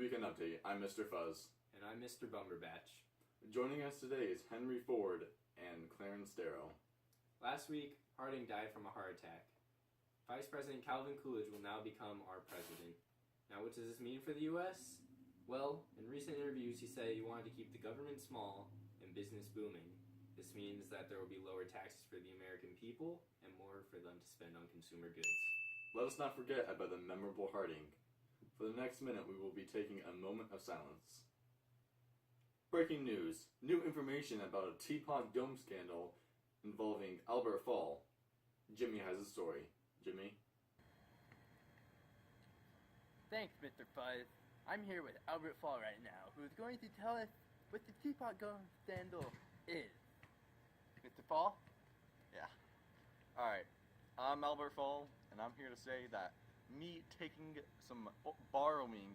Weekend Update. I'm Mr. Fuzz. And I'm Mr. Bumberbatch. Joining us today is Henry Ford and Clarence Darrow. Last week, Harding died from a heart attack. Vice President Calvin Coolidge will now become our president. Now, what does this mean for the U.S.? Well, in recent interviews, he said he wanted to keep the government small and business booming. This means that there will be lower taxes for the American people and more for them to spend on consumer goods. Let us not forget about the memorable Harding. For the next minute, we will be taking a moment of silence. Breaking news. New information about a teapot dome scandal involving Albert Fall. Jimmy has a story. Jimmy? Thanks, Mr. Fuzz. I'm here with Albert Fall right now, who is going to tell us what the teapot dome scandal is. Mr. Fall? Yeah. Alright, I'm Albert Fall, and I'm here to say that me borrowing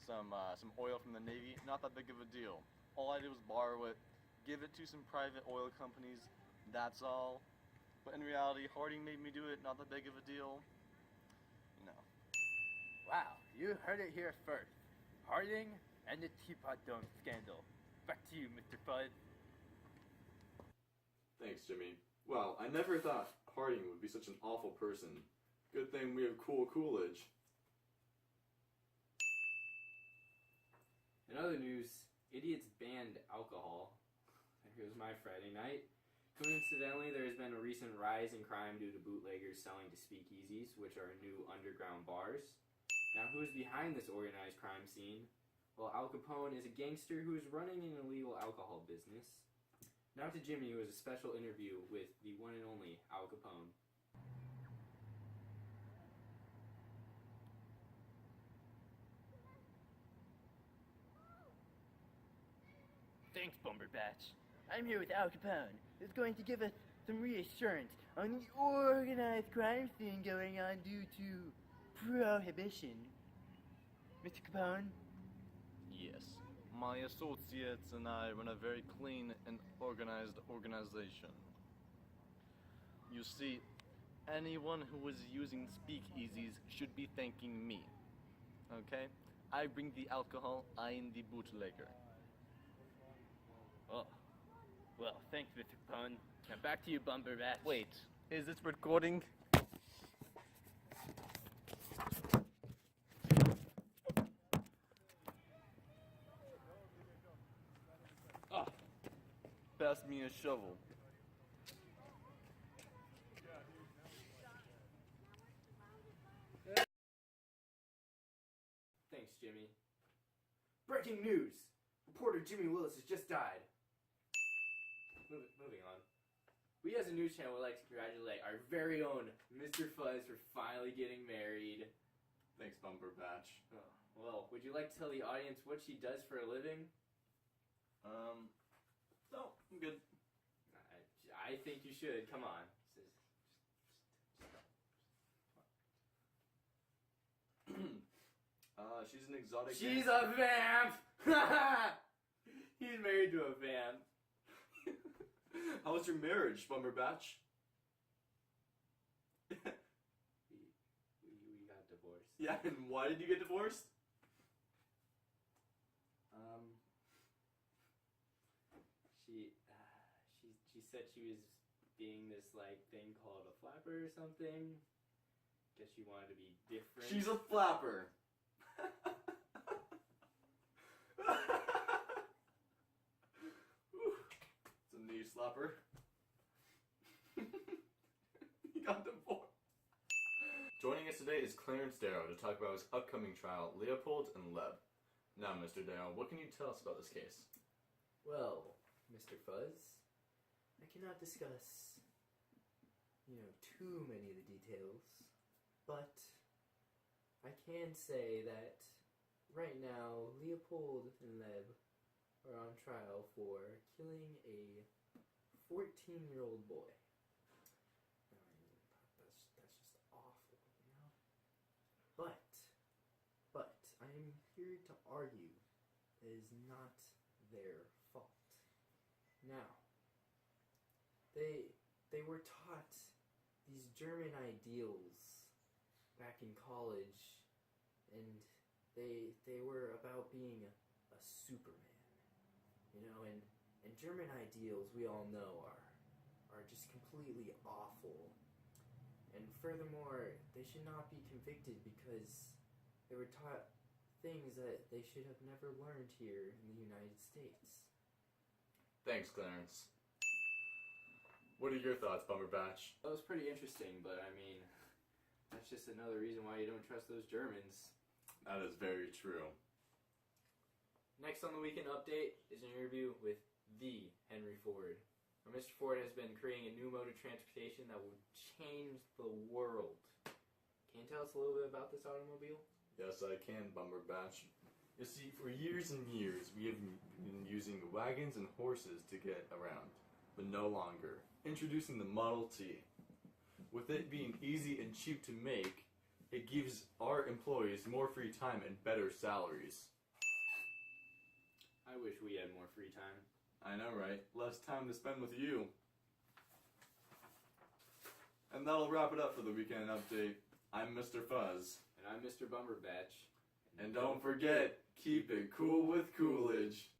some oil from the Navy, not that big of a deal. All I did was borrow it, give it to some private oil companies, that's all. But in reality, Harding made me do it, not that big of a deal. You know. Wow, you heard it here first. Harding and the teapot dome scandal. Back to you, Mr. Fuzz. Thanks, Jimmy. Wow, I never thought Harding would be such an awful person. Good thing we have cool Coolidge. In other news, idiots banned alcohol. There goes my Friday night. Coincidentally, there has been a recent rise in crime due to bootleggers selling to speakeasies, which are new underground bars. Now, who is behind this organized crime scene? Well, Al Capone is a gangster who is running an illegal alcohol business. Now to Jimmy, who has a special interview with the one and only Al Capone. Thanks, Bumberbatch. I'm here with Al Capone, who's going to give us some reassurance on the organized crime scene going on due to prohibition. Mr. Capone? Yes. My associates and I run a very clean and organized organization. You see, anyone who is using speakeasies should be thanking me. Okay? I bring the alcohol, I am the bootlegger. Oh. Well, thanks, Mr. Capone. Now back to you, Bumberbatch. Wait, is this recording? Ah, pass me a shovel. Thanks, Jimmy. Breaking news! Reporter Jimmy Willis has just died. Moving on. We as a news channel would like to congratulate our very own Mr. Fuzz for finally getting married. Thanks, Bumberbatch. Oh, well, would you like to tell the audience what she does for a living? No, I'm good. I think you should. Come on. She's an exotic... She's a vamp! He's married to a vamp. How was your marriage, Bumberbatch? we got divorced. Yeah, and why did you get divorced? She said she was being this thing called a flapper or something. Guess she wanted to be different. She's a flapper. It's a knee slapper. He got divorced. Joining us today is Clarence Darrow to talk about his upcoming trial, Leopold and Leb. Now, Mr. Darrow, what can you tell us about this case? Well, Mr. Fuzz, I cannot discuss, too many of the details, but I can say that right now, Leopold and Leb are on trial for killing a 14-year-old boy. That's just awful, But I am here to argue it is not their fault. Now, they were taught these German ideals back in college, and they were about being a Superman, you know, and German ideals we all know are just completely awful. And furthermore, they should not be convicted because they were taught things that they should have never learned here in the United States. Thanks, Clarence. What are your thoughts, Bumberbatch? That was pretty interesting, but I mean, that's just another reason why you don't trust those Germans. That is very true. Next on the Weekend Update is an interview with the Henry Ford. Now, Mr. Ford has been creating a new mode of transportation that will change the world. Can you tell us a little bit about this automobile? Yes, I can, Bumberbatch. You see, for years and years, we have been using wagons and horses to get around, but no longer. Introducing the Model T. With it being easy and cheap to make, it gives our employees more free time and better salaries. I wish we had more free time. I know, right? Less time to spend with you. And that'll wrap it up for the Weekend Update. I'm Mr. Fuzz. And I'm Mr. Bumberbatch. And don't forget, keep it cool with Coolidge.